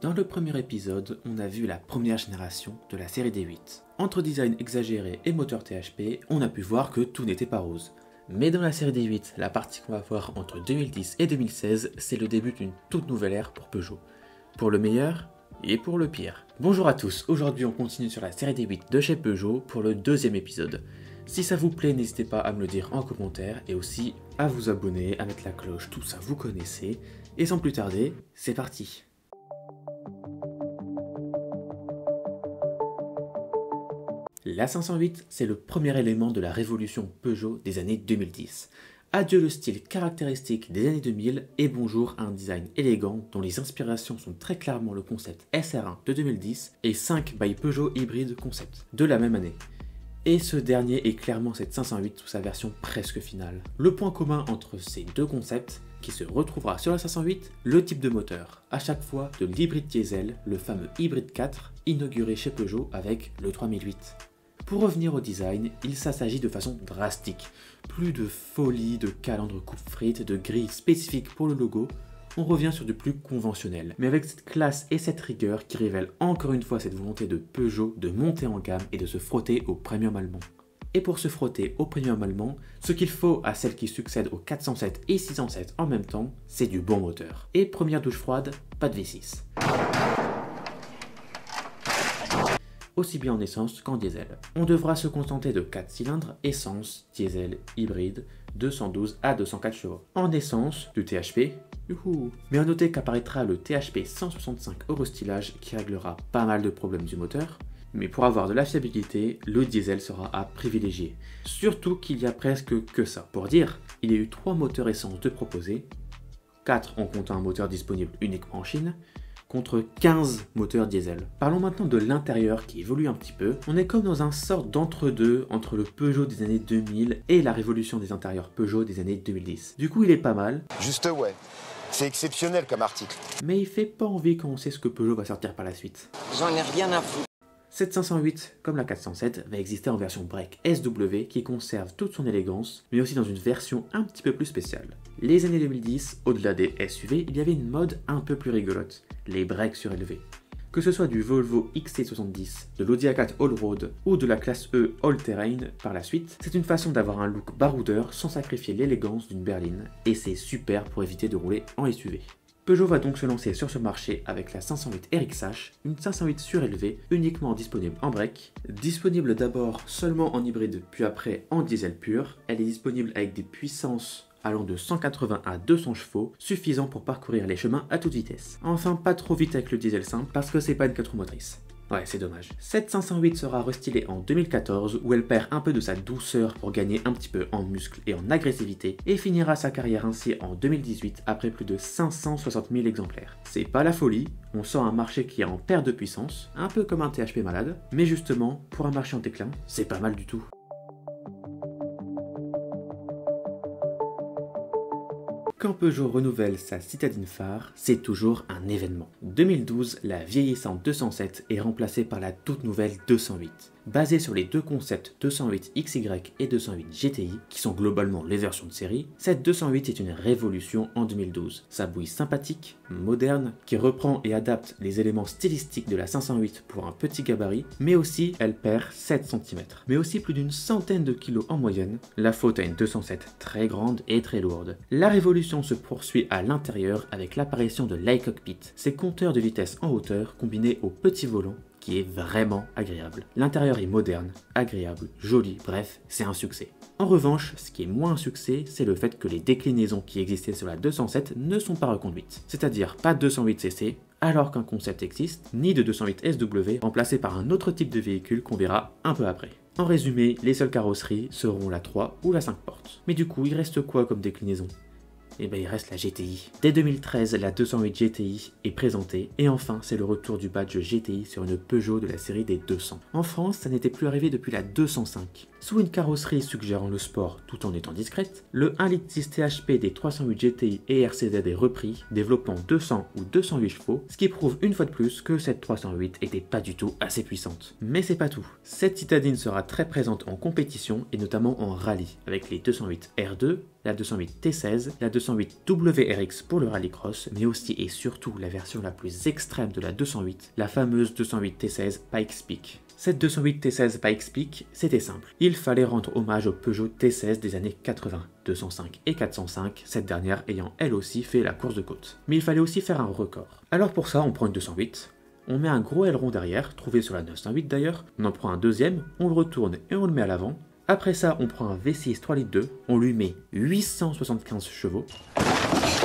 Dans le premier épisode, on a vu la première génération de la série D8. Entre design exagéré et moteur THP, on a pu voir que tout n'était pas rose. Mais dans la série D8, la partie qu'on va voir entre 2010 et 2016, c'est le début d'une toute nouvelle ère pour Peugeot. Pour le meilleur et pour le pire. Bonjour à tous, aujourd'hui on continue sur la série D8 de chez Peugeot pour le deuxième épisode. Si ça vous plaît, n'hésitez pas à me le dire en commentaire et aussi à vous abonner, à mettre la cloche, tout ça vous connaissez. Et sans plus tarder, c'est parti. La 508, c'est le premier élément de la révolution Peugeot des années 2010. Adieu le style caractéristique des années 2000 et bonjour à un design élégant dont les inspirations sont très clairement le concept SR1 de 2010 et 5 by Peugeot Hybrid Concept de la même année. Et ce dernier est clairement cette 508 sous sa version presque finale. Le point commun entre ces deux concepts, qui se retrouvera sur la 508, le type de moteur. À chaque fois de l'hybride diesel, le fameux hybride 4, inauguré chez Peugeot avec le 3008. Pour revenir au design, il s'agit de façon drastique. Plus de folie, de calandre coupe-frites, de grilles spécifiques pour le logo, on revient sur du plus conventionnel. Mais avec cette classe et cette rigueur qui révèle encore une fois cette volonté de Peugeot de monter en gamme et de se frotter au premium allemand. Et pour se frotter au premium allemand, ce qu'il faut à celle qui succède aux 407 et 607 en même temps, c'est du bon moteur. Et première douche froide, pas de V6. Aussi bien en essence qu'en diesel. On devra se contenter de 4 cylindres, essence, diesel, hybride, 212 à 204 chevaux. En essence, du THP, youhou. Mais à noter qu'apparaîtra le THP 165 Eurostylage qui réglera pas mal de problèmes du moteur. Mais pour avoir de la fiabilité, le diesel sera à privilégier. Surtout qu'il y a presque que ça. Pour dire, il y a eu 3 moteurs essence de proposés, 4 en comptant un moteur disponible uniquement en Chine, contre 15 moteurs diesel. Parlons maintenant de l'intérieur qui évolue un petit peu. On est comme dans un sort d'entre-deux entre le Peugeot des années 2000 et la révolution des intérieurs Peugeot des années 2010. Du coup, il est pas mal. Juste ouais, c'est exceptionnel comme article. Mais il fait pas envie quand on sait ce que Peugeot va sortir par la suite. J'en ai rien à foutre. Cette 508, comme la 407, va exister en version break SW qui conserve toute son élégance, mais aussi dans une version un petit peu plus spéciale. Les années 2010, au-delà des SUV, il y avait une mode un peu plus rigolote, les breaks surélevés. Que ce soit du Volvo XC70, de l'Audi A4 Allroad ou de la classe E All-Terrain par la suite, c'est une façon d'avoir un look baroudeur sans sacrifier l'élégance d'une berline, et c'est super pour éviter de rouler en SUV. Peugeot va donc se lancer sur ce marché avec la 508 RXH, une 508 surélevée uniquement disponible en break. Disponible d'abord seulement en hybride puis après en diesel pur, elle est disponible avec des puissances allant de 180 à 200 chevaux, suffisant pour parcourir les chemins à toute vitesse. Enfin, pas trop vite avec le diesel simple parce que c'est pas une 4 roues motrices. Ouais, c'est dommage. Cette 508 sera restylée en 2014 où elle perd un peu de sa douceur pour gagner un petit peu en muscle et en agressivité et finira sa carrière ainsi en 2018 après plus de 560 000 exemplaires. C'est pas la folie, on sent un marché qui est en perte de puissance, un peu comme un THP malade, mais justement, pour un marché en déclin, c'est pas mal du tout. Quand Peugeot renouvelle sa citadine phare, c'est toujours un événement. 2012, la vieillissante 207 est remplacée par la toute nouvelle 208. Basée sur les deux concepts 208 XY et 208 GTI, qui sont globalement les versions de série, cette 208 est une révolution en 2012. Sa bouille sympathique, moderne, qui reprend et adapte les éléments stylistiques de la 508 pour un petit gabarit, mais aussi elle perd 7 cm, mais aussi plus d'une centaine de kilos en moyenne, la faute à une 207 très grande et très lourde. La révolution se poursuit à l'intérieur avec l'apparition de l'iCockpit, ces compteurs de vitesse en hauteur combinés au petit volant, qui est vraiment agréable. L'intérieur est moderne, agréable, joli, bref, c'est un succès. En revanche, ce qui est moins un succès, c'est le fait que les déclinaisons qui existaient sur la 207 ne sont pas reconduites. C'est-à-dire pas de 208cc, alors qu'un concept existe, ni de 208SW, remplacé par un autre type de véhicule qu'on verra un peu après. En résumé, les seules carrosseries seront la 3 ou la 5 portes. Mais du coup, il reste quoi comme déclinaison ? Et ben il reste la GTI. Dès 2013, la 208 GTI est présentée, et enfin c'est le retour du badge GTI sur une Peugeot de la série des 200. En France, ça n'était plus arrivé depuis la 205. Sous une carrosserie suggérant le sport tout en étant discrète, le 1,6 litre THP des 308 GTI et RCZ est repris, développant 200 ou 208 chevaux, ce qui prouve une fois de plus que cette 308 était pas du tout assez puissante. Mais c'est pas tout. Cette citadine sera très présente en compétition et notamment en rallye, avec les 208 R2, la 208 T16, la 208 WRX pour le rallycross, mais aussi et surtout la version la plus extrême de la 208, la fameuse 208 T16 Pikes Peak. Cette 208 T16 Pikes Peak, c'était simple. Il fallait rendre hommage au Peugeot T16 des années 80, 205 et 405, cette dernière ayant elle aussi fait la course de côte. Mais il fallait aussi faire un record. Alors pour ça, on prend une 208, on met un gros aileron derrière, trouvé sur la 908 d'ailleurs, on en prend un deuxième, on le retourne et on le met à l'avant. Après ça, on prend un V6 3 litres 2, on lui met 875 chevaux.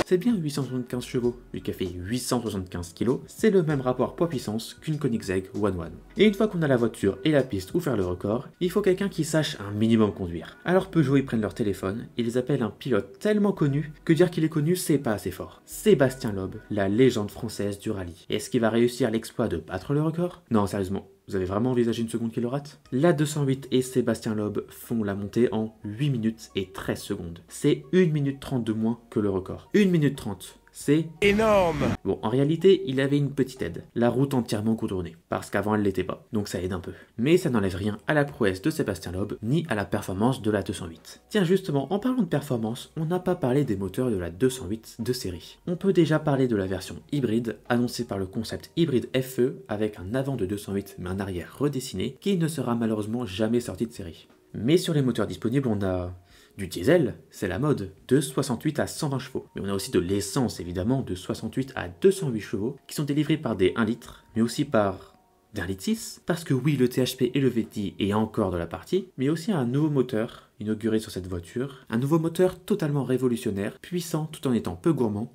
C'est bien 875 chevaux, vu qu'elle fait 875 kg, c'est le même rapport poids-puissance qu'une Koenigsegg One. Et une fois qu'on a la voiture et la piste où faire le record, il faut quelqu'un qui sache un minimum conduire. Alors Peugeot, ils prennent leur téléphone, ils appellent un pilote tellement connu que dire qu'il est connu, c'est pas assez fort. Sébastien Loeb, la légende française du rallye. Est-ce qu'il va réussir l'exploit de battre le record? Non, sérieusement. Vous avez vraiment envisagé une seconde qu'il le rate? La 208 et Sébastien Loeb font la montée en 8 minutes et 13 secondes. C'est 1 minute 30 de moins que le record. 1 minute 30. C'est énorme! Bon, en réalité, il avait une petite aide. La route entièrement goudronnée. Parce qu'avant, elle l'était pas. Donc ça aide un peu. Mais ça n'enlève rien à la prouesse de Sébastien Loeb, ni à la performance de la 208. Tiens, justement, en parlant de performance, on n'a pas parlé des moteurs de la 208 de série. On peut déjà parler de la version hybride, annoncée par le concept hybride FE, avec un avant de 208 mais un arrière redessiné, qui ne sera malheureusement jamais sorti de série. Mais sur les moteurs disponibles, on a du diesel, c'est la mode, de 68 à 120 chevaux. Mais on a aussi de l'essence, évidemment, de 68 à 208 chevaux, qui sont délivrés par des 1 litre, mais aussi par des 1,6 litre, parce que oui, le THP et le VTI est encore de la partie, mais aussi un nouveau moteur inauguré sur cette voiture, un nouveau moteur totalement révolutionnaire, puissant tout en étant peu gourmand,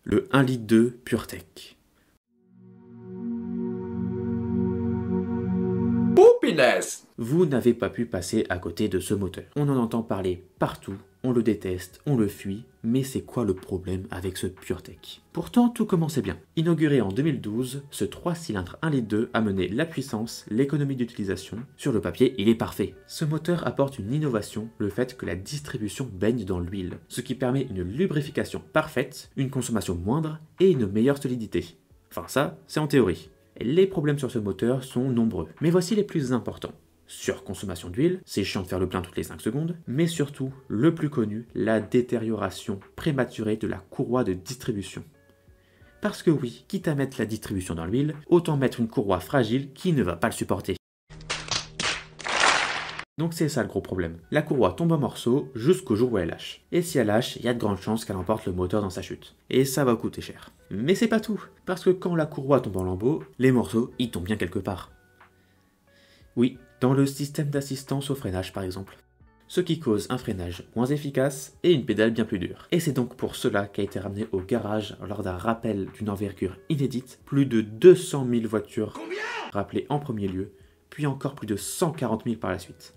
le 1,2 litre PureTech. Vous n'avez pas pu passer à côté de ce moteur. On en entend parler partout, on le déteste, on le fuit, mais c'est quoi le problème avec ce PureTech? Pourtant, tout commençait bien. Inauguré en 2012, ce 3 cylindres 1,2 litre amenait la puissance, l'économie d'utilisation. Sur le papier, il est parfait. Ce moteur apporte une innovation, le fait que la distribution baigne dans l'huile, ce qui permet une lubrification parfaite, une consommation moindre et une meilleure solidité. Enfin ça, c'est en théorie. Les problèmes sur ce moteur sont nombreux, mais voici les plus importants. Surconsommation d'huile, c'est chiant de faire le plein toutes les 5 secondes, mais surtout, le plus connu, la détérioration prématurée de la courroie de distribution. Parce que oui, quitte à mettre la distribution dans l'huile, autant mettre une courroie fragile qui ne va pas le supporter. Donc c'est ça le gros problème. La courroie tombe en morceaux jusqu'au jour où elle lâche. Et si elle lâche, il y a de grandes chances qu'elle emporte le moteur dans sa chute. Et ça va coûter cher. Mais c'est pas tout, parce que quand la courroie tombe en lambeaux, les morceaux, ils tombent bien quelque part. Oui, dans le système d'assistance au freinage par exemple. Ce qui cause un freinage moins efficace et une pédale bien plus dure. Et c'est donc pour cela qu'a été ramené au garage lors d'un rappel d'une envergure inédite, plus de 200 000 voitures rappelées en premier lieu, puis encore plus de 140 000 par la suite.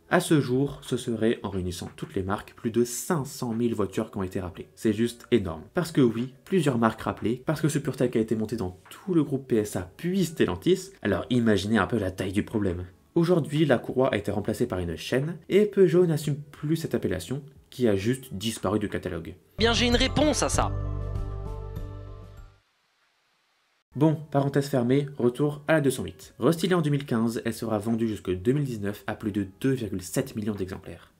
À ce jour, ce serait, en réunissant toutes les marques, plus de 500 000 voitures qui ont été rappelées. C'est juste énorme. Parce que oui, plusieurs marques rappelées, parce que ce PureTech a été monté dans tout le groupe PSA puis Stellantis, alors imaginez un peu la taille du problème. Aujourd'hui, la courroie a été remplacée par une chaîne, et Peugeot n'assume plus cette appellation, qui a juste disparu du catalogue. Bien, j'ai une réponse à ça. Bon, parenthèse fermée, retour à la 208. Restylée en 2015, elle sera vendue jusqu'en 2019 à plus de 2,7 millions d'exemplaires.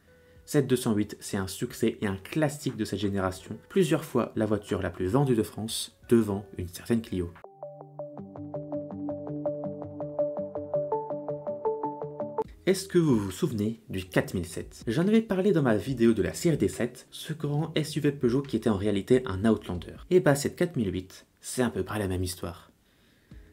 Cette 208, c'est un succès et un classique de cette génération, plusieurs fois la voiture la plus vendue de France, devant une certaine Clio. Est-ce que vous vous souvenez du 4007? J'en avais parlé dans ma vidéo de la série des 7, ce grand SUV Peugeot qui était en réalité un Outlander. Et bah cette 4008, c'est à peu près la même histoire.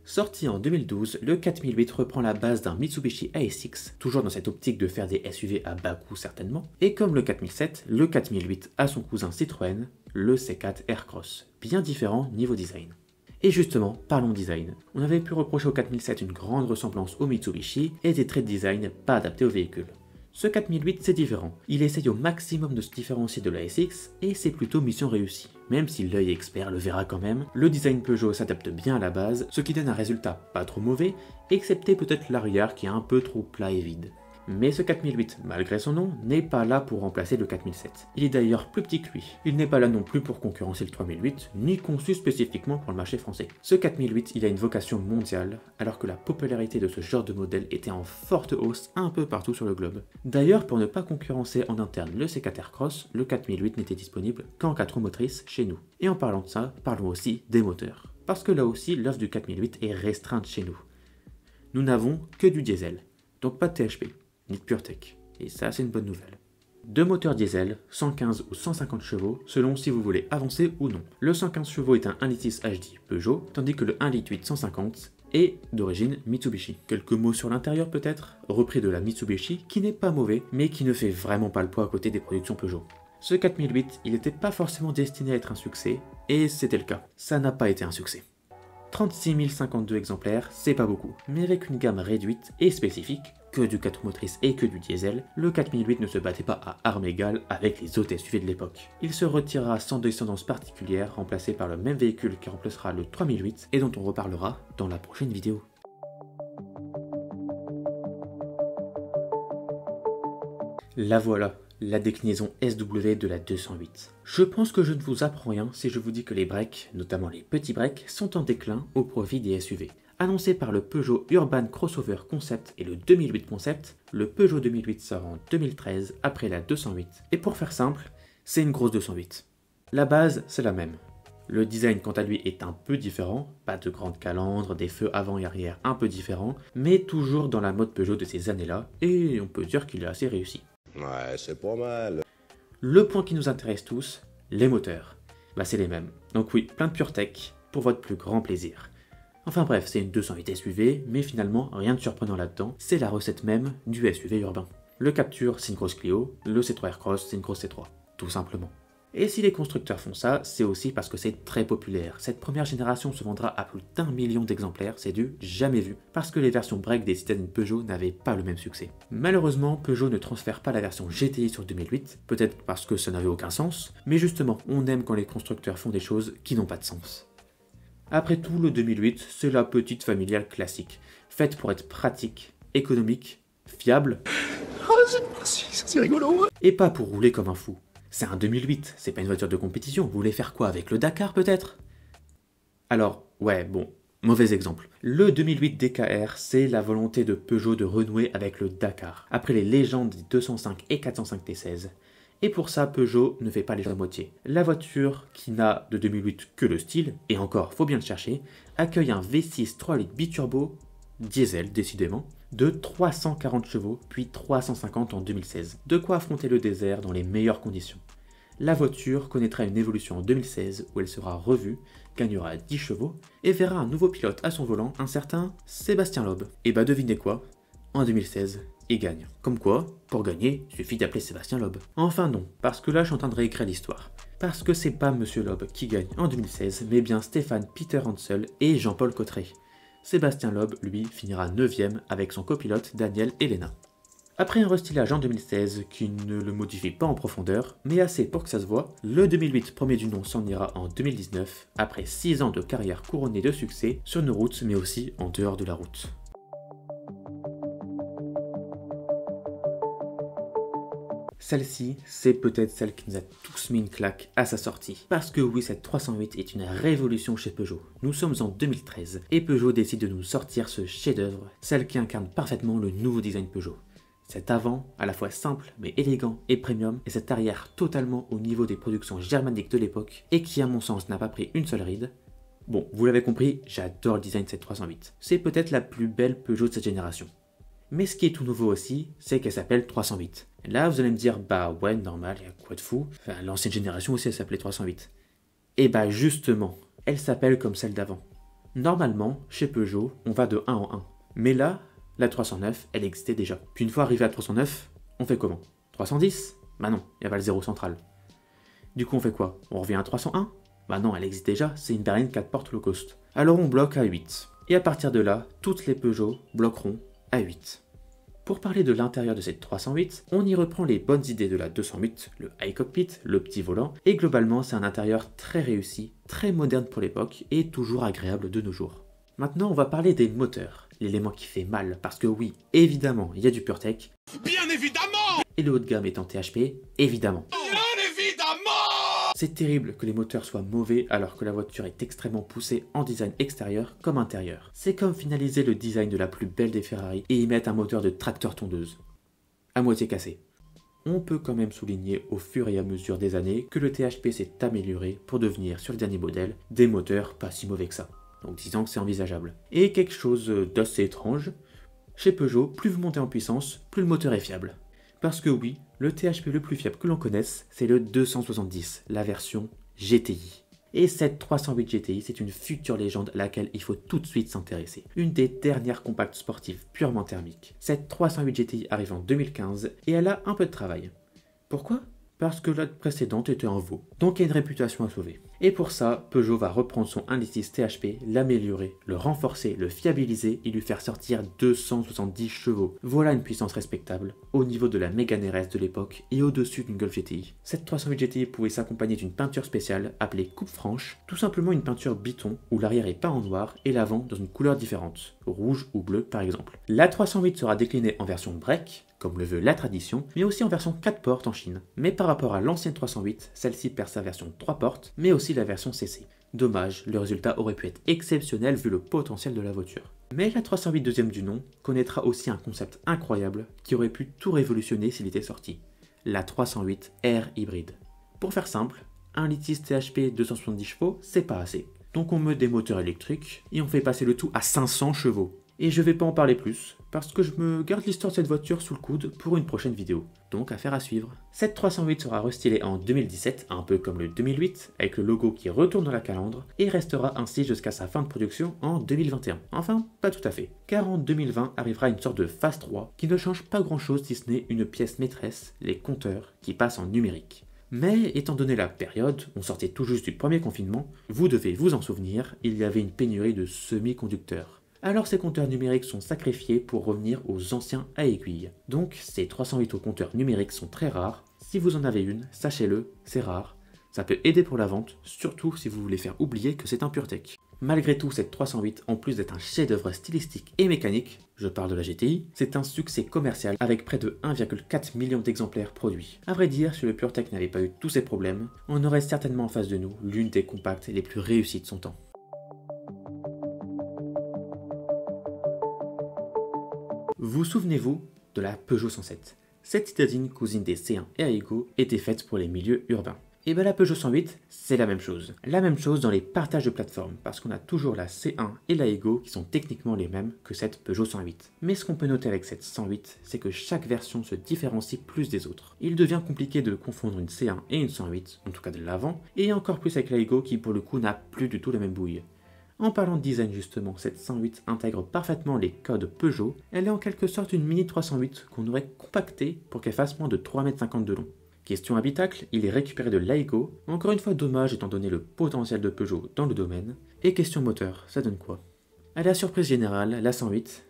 Sorti en 2012, le 4008 reprend la base d'un Mitsubishi ASX, toujours dans cette optique de faire des SUV à bas coût certainement, et comme le 4007, le 4008 a son cousin Citroën, le C4 Aircross, bien différent niveau design. Et justement, parlons design. On avait pu reprocher au 4007 une grande ressemblance au Mitsubishi et des traits de design pas adaptés au véhicule. Ce 4008 c'est différent, il essaye au maximum de se différencier de la SX et c'est plutôt mission réussie. Même si l'œil expert le verra quand même, le design Peugeot s'adapte bien à la base, ce qui donne un résultat pas trop mauvais, excepté peut-être l'arrière qui est un peu trop plat et vide. Mais ce 4008, malgré son nom, n'est pas là pour remplacer le 4007. Il est d'ailleurs plus petit que lui. Il n'est pas là non plus pour concurrencer le 3008, ni conçu spécifiquement pour le marché français. Ce 4008, il a une vocation mondiale, alors que la popularité de ce genre de modèle était en forte hausse un peu partout sur le globe. D'ailleurs, pour ne pas concurrencer en interne le C4 Aircross, le 4008 n'était disponible qu'en 4 roues motrices chez nous. Et en parlant de ça, parlons aussi des moteurs. Parce que là aussi, l'offre du 4008 est restreinte chez nous. Nous n'avons que du diesel, donc pas de THP, ni de PureTech, et ça c'est une bonne nouvelle. Deux moteurs diesel, 115 ou 150 chevaux, selon si vous voulez avancer ou non. Le 115 chevaux est un 1.6 HD Peugeot, tandis que le 1.8 150 est d'origine Mitsubishi. Quelques mots sur l'intérieur peut-être, repris de la Mitsubishi, qui n'est pas mauvais, mais qui ne fait vraiment pas le poids à côté des productions Peugeot. Ce 4008, il n'était pas forcément destiné à être un succès, et c'était le cas. Ça n'a pas été un succès. 36 052 exemplaires, c'est pas beaucoup, mais avec une gamme réduite et spécifique, que du 4 motrices et que du diesel, le 4008 ne se battait pas à armes égales avec les autres SUV de l'époque. Il se retirera sans descendance particulière, remplacé par le même véhicule qui remplacera le 3008 et dont on reparlera dans la prochaine vidéo. La voilà, la déclinaison SW de la 208. Je pense que je ne vous apprends rien si je vous dis que les breaks, notamment les petits breaks, sont en déclin au profit des SUV. Annoncé par le Peugeot Urban Crossover Concept et le 2008 Concept, le Peugeot 2008 sort en 2013 après la 208. Et pour faire simple, c'est une grosse 208. La base, c'est la même. Le design quant à lui est un peu différent, pas de grandes calandres, des feux avant et arrière un peu différents, mais toujours dans la mode Peugeot de ces années-là, et on peut dire qu'il est assez réussi. Ouais, c'est pas mal. Le point qui nous intéresse tous, les moteurs. Bah c'est les mêmes. Donc oui, plein de PureTech pour votre plus grand plaisir. Enfin bref, c'est une 208 SUV, mais finalement rien de surprenant là-dedans, c'est la recette même du SUV urbain. Le Captur, c'est une grosse Clio, le C3 Aircross, c'est une grosse C3, tout simplement. Et si les constructeurs font ça, c'est aussi parce que c'est très populaire. Cette première génération se vendra à plus d'1 million d'exemplaires, c'est du jamais vu, parce que les versions break des citadines Peugeot n'avaient pas le même succès. Malheureusement, Peugeot ne transfère pas la version GTI sur 2008, peut-être parce que ça n'avait aucun sens, mais justement, on aime quand les constructeurs font des choses qui n'ont pas de sens. Après tout, le 2008, c'est la petite familiale classique, faite pour être pratique, économique, fiable, C'est rigolo. et pas pour rouler comme un fou. C'est un 2008, c'est pas une voiture de compétition, vous voulez faire quoi avec le Dakar peut-être? Alors, ouais, bon, mauvais exemple. Le 2008 DKR, c'est la volonté de Peugeot de renouer avec le Dakar, après les légendes des 205 et 405 T16. Et pour ça, Peugeot ne fait pas les choses à moitié. La voiture, qui n'a de 2008 que le style, et encore, faut bien le chercher, accueille un V6 3 litres biturbo, diesel décidément, de 340 chevaux, puis 350 en 2016. De quoi affronter le désert dans les meilleures conditions. La voiture connaîtra une évolution en 2016 où elle sera revue, gagnera 10 chevaux et verra un nouveau pilote à son volant, un certain Sébastien Loeb. Et bah devinez quoi, en 2016, il gagne. Comme quoi, pour gagner, il suffit d'appeler Sébastien Loeb. Enfin non, parce que là je suis en train de réécrire l'histoire. Parce que c'est pas Monsieur Loeb qui gagne en 2016, mais bien Stéphane Peter Hansel et Jean-Paul Cotret. Sébastien Loeb, lui, finira 9ème avec son copilote Daniel Elena. Après un restylage en 2016 qui ne le modifie pas en profondeur, mais assez pour que ça se voit, le 2008 premier du nom s'en ira en 2019, après 6 ans de carrière couronnée de succès sur nos routes mais aussi en dehors de la route. Celle-ci, c'est peut-être celle qui nous a tous mis une claque à sa sortie. Parce que oui, cette 308 est une révolution chez Peugeot. Nous sommes en 2013 et Peugeot décide de nous sortir ce chef-d'œuvre, celle qui incarne parfaitement le nouveau design Peugeot. Cet avant, à la fois simple mais élégant et premium, et cet arrière totalement au niveau des productions germaniques de l'époque et qui à mon sens n'a pas pris une seule ride. Bon, vous l'avez compris, j'adore le design de cette 308. C'est peut-être la plus belle Peugeot de cette génération. Mais ce qui est tout nouveau aussi, c'est qu'elle s'appelle 308. Là, vous allez me dire, bah ouais, normal, y a quoi de fou? Enfin, l'ancienne génération aussi, elle s'appelait 308. Et bah justement, elle s'appelle comme celle d'avant. Normalement, chez Peugeot, on va de 1 en 1. Mais là, la 309, elle existait déjà. Puis une fois arrivé à 309, on fait comment? 310? Bah non, il n'y a pas le zéro central. Du coup, on fait quoi? On revient à 301? Bah non, elle existe déjà, c'est une berline 4 portes low cost. Alors on bloque à 8. Et à partir de là, toutes les Peugeot bloqueront à 8. Pour parler de l'intérieur de cette 308, on y reprend les bonnes idées de la 208, le high cockpit, le petit volant, et globalement c'est un intérieur très réussi, très moderne pour l'époque et toujours agréable de nos jours. Maintenant, on va parler des moteurs, l'élément qui fait mal, parce que oui, évidemment, il y a du PureTech. Bien évidemment! Et le haut de gamme est en THP, évidemment. Bien évidemment! C'est terrible que les moteurs soient mauvais alors que la voiture est extrêmement poussée en design extérieur comme intérieur. C'est comme finaliser le design de la plus belle des Ferrari et y mettre un moteur de tracteur tondeuse. À moitié cassé. On peut quand même souligner au fur et à mesure des années que le THP s'est amélioré pour devenir, sur les derniers modèles, des moteurs pas si mauvais que ça. Donc disons que c'est envisageable. Et quelque chose d'assez étrange, chez Peugeot, plus vous montez en puissance, plus le moteur est fiable. Parce que oui, le THP le plus fiable que l'on connaisse, c'est le 270, la version GTI. Et cette 308 GTI, c'est une future légende à laquelle il faut tout de suite s'intéresser. Une des dernières compacts sportives purement thermiques. Cette 308 GTI arrive en 2015 et elle a un peu de travail. Pourquoi ? Parce que la précédente était un veau, donc il y a une réputation à sauver. Et pour ça, Peugeot va reprendre son 1.6 THP, l'améliorer, le renforcer, le fiabiliser et lui faire sortir 270 chevaux. Voilà une puissance respectable, au niveau de la Mégane RS de l'époque et au-dessus d'une Golf GTI. Cette 308 GTI pouvait s'accompagner d'une peinture spéciale appelée coupe franche, tout simplement une peinture biton où l'arrière est peint en noir et l'avant dans une couleur différente, rouge ou bleu par exemple. La 308 sera déclinée en version break, comme le veut la tradition, mais aussi en version 4 portes en Chine. Mais par rapport à l'ancienne 308, celle-ci perd sa version 3 portes, mais aussi la version CC. Dommage, le résultat aurait pu être exceptionnel vu le potentiel de la voiture. Mais la 308 deuxième du nom connaîtra aussi un concept incroyable qui aurait pu tout révolutionner s'il était sorti. La 308 Air hybride. Pour faire simple, un litre THP 270 chevaux, c'est pas assez. Donc on met des moteurs électriques et on fait passer le tout à 500 chevaux. Et je vais pas en parler plus, parce que je me garde l'histoire de cette voiture sous le coude pour une prochaine vidéo, donc affaire à suivre. Cette 308 sera restylée en 2017, un peu comme le 2008, avec le logo qui retourne dans la calandre, et restera ainsi jusqu'à sa fin de production en 2021. Enfin, pas tout à fait, car en 2020 arrivera une sorte de phase 3, qui ne change pas grand chose si ce n'est une pièce maîtresse, les compteurs, qui passent en numérique. Mais étant donné la période, on sortait tout juste du premier confinement, vous devez vous en souvenir, il y avait une pénurie de semi-conducteurs. Alors ces compteurs numériques sont sacrifiés pour revenir aux anciens à aiguille. Donc ces 308 au compteurs numériques sont très rares. Si vous en avez une, sachez-le, c'est rare. Ça peut aider pour la vente, surtout si vous voulez faire oublier que c'est un PureTech. Malgré tout, cette 308, en plus d'être un chef-d'œuvre stylistique et mécanique, je parle de la GTI, c'est un succès commercial avec près de 1,4 million d'exemplaires produits. A vrai dire, si le PureTech n'avait pas eu tous ces problèmes, on aurait certainement en face de nous l'une des compacts les plus réussies de son temps. Vous souvenez-vous de la Peugeot 107? Cette citadine cousine des C1 et Aygo était faite pour les milieux urbains. Et bien la Peugeot 108, c'est la même chose. La même chose dans les partages de plateformes, parce qu'on a toujours la C1 et la Aygo qui sont techniquement les mêmes que cette Peugeot 108. Mais ce qu'on peut noter avec cette 108, c'est que chaque version se différencie plus des autres. Il devient compliqué de confondre une C1 et une 108, en tout cas de l'avant, et encore plus avec la Aygo qui pour le coup n'a plus du tout la même bouille. En parlant de design justement, cette 108 intègre parfaitement les codes Peugeot. Elle est en quelque sorte une mini 308 qu'on aurait compactée pour qu'elle fasse moins de 3,50 m de long. Question habitacle, il est récupéré de l'Aygo, encore une fois dommage étant donné le potentiel de Peugeot dans le domaine. Et question moteur, ça donne quoi? À la surprise générale, la 108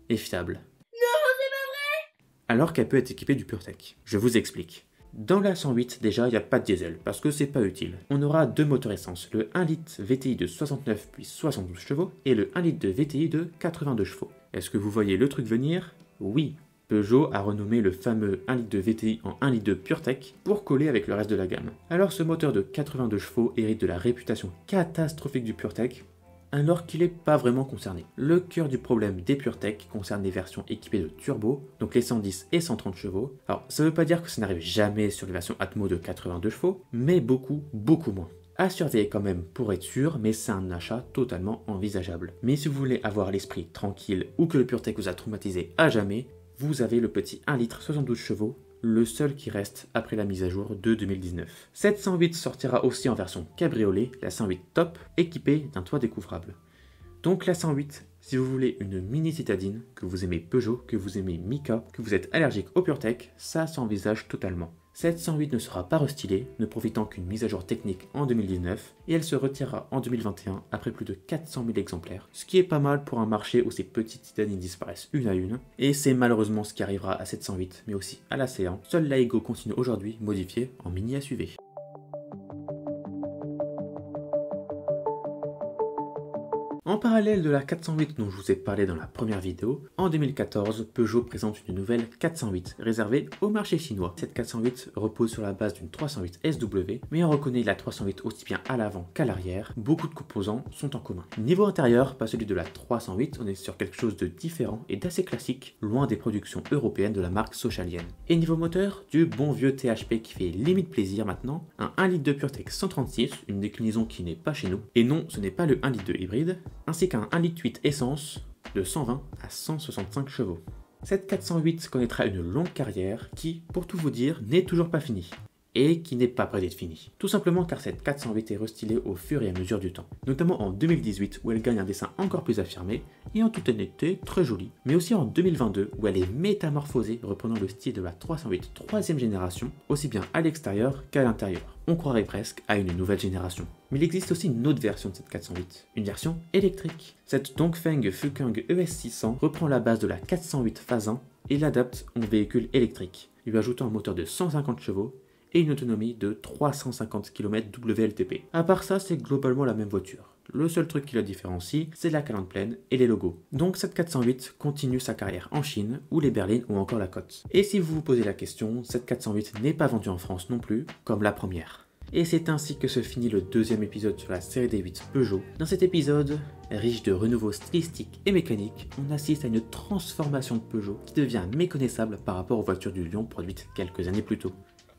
est fiable. Non, c'est pas vrai! Alors qu'elle peut être équipée du PureTech. Je vous explique. Dans la 108, déjà, il n'y a pas de diesel, parce que c'est pas utile. On aura deux moteurs essence, le 1 litre VTI de 69 puis 72 chevaux, et le 1 litre de VTI de 82 chevaux. Est-ce que vous voyez le truc venir? Oui. Peugeot a renommé le fameux 1 litre de VTI en 1 litre de PureTech pour coller avec le reste de la gamme. Alors ce moteur de 82 chevaux hérite de la réputation catastrophique du PureTech, alors qu'il n'est pas vraiment concerné. Le cœur du problème des PureTech concerne les versions équipées de turbo, donc les 110 et 130 chevaux. Alors ça ne veut pas dire que ça n'arrive jamais sur les versions Atmo de 82 chevaux, mais beaucoup moins. À surveiller quand même pour être sûr, mais c'est un achat totalement envisageable. Mais si vous voulez avoir l'esprit tranquille ou que le PureTech vous a traumatisé à jamais, vous avez le petit 1 litre 72 chevaux, le seul qui reste après la mise à jour de 2019. Cette 108 sortira aussi en version cabriolet, la 108 Top, équipée d'un toit découvrable. Donc la 108, si vous voulez une mini citadine, que vous aimez Peugeot, que vous aimez Mika, que vous êtes allergique au PureTech, ça s'envisage totalement. Cette 108 ne sera pas restylée, ne profitant qu'une mise à jour technique en 2019, et elle se retirera en 2021 après plus de 400 000 exemplaires, ce qui est pas mal pour un marché où ces petites citadines disparaissent une à une, et c'est malheureusement ce qui arrivera à cette 108, mais aussi à la C1. Seule la Aygo continue aujourd'hui modifiée en mini SUV. En parallèle de la 408 dont je vous ai parlé dans la première vidéo, en 2014, Peugeot présente une nouvelle 408 réservée au marché chinois. Cette 408 repose sur la base d'une 308 SW, mais on reconnaît la 308 aussi bien à l'avant qu'à l'arrière. Beaucoup de composants sont en commun. Niveau intérieur, pas celui de la 308, on est sur quelque chose de différent et d'assez classique, loin des productions européennes de la marque Sochalienne. Et niveau moteur, du bon vieux THP qui fait limite plaisir maintenant, un 1 litre de PureTech 136, une déclinaison qui n'est pas chez nous, et non, ce n'est pas le 1 litre de hybride, ainsi qu'un 1,8 litre essence de 120 à 165 chevaux. Cette 408 connaîtra une longue carrière qui, pour tout vous dire, n'est toujours pas finie. Et qui n'est pas près d'être finie. Tout simplement car cette 408 est restylée au fur et à mesure du temps. Notamment en 2018 où elle gagne un dessin encore plus affirmé et en toute honnêteté très joli. Mais aussi en 2022 où elle est métamorphosée reprenant le style de la 308 3e génération, aussi bien à l'extérieur qu'à l'intérieur. On croirait presque à une nouvelle génération. Mais il existe aussi une autre version de cette 408, une version électrique. Cette Dongfeng Fukang ES600 reprend la base de la 408 phase 1 et l'adapte en véhicule électrique, lui ajoutant un moteur de 150 chevaux et une autonomie de 350 km WLTP. À part ça, c'est globalement la même voiture. Le seul truc qui la différencie, c'est la calandre pleine et les logos. Donc cette 408 continue sa carrière en Chine, ou les berlines ou encore la Côte. Et si vous vous posez la question, cette 408 n'est pas vendue en France non plus, comme la première. Et c'est ainsi que se finit le deuxième épisode sur la série des 8 Peugeot. Dans cet épisode, riche de renouveau stylistique et mécanique, on assiste à une transformation de Peugeot qui devient méconnaissable par rapport aux voitures du Lion produites quelques années plus tôt.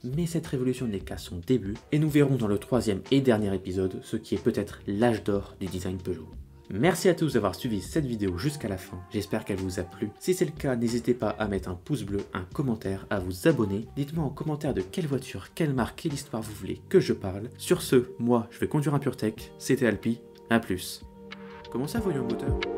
Mais cette révolution n'est qu'à son début, et nous verrons dans le troisième et dernier épisode ce qui est peut-être l'âge d'or du design Peugeot. Merci à tous d'avoir suivi cette vidéo jusqu'à la fin, j'espère qu'elle vous a plu. Si c'est le cas, n'hésitez pas à mettre un pouce bleu, un commentaire, à vous abonner. Dites-moi en commentaire de quelle voiture, quelle marque, quelle histoire vous voulez que je parle. Sur ce, moi je vais conduire un PureTech, c'était Alpi, à plus. Comment ça voyons le moteur ?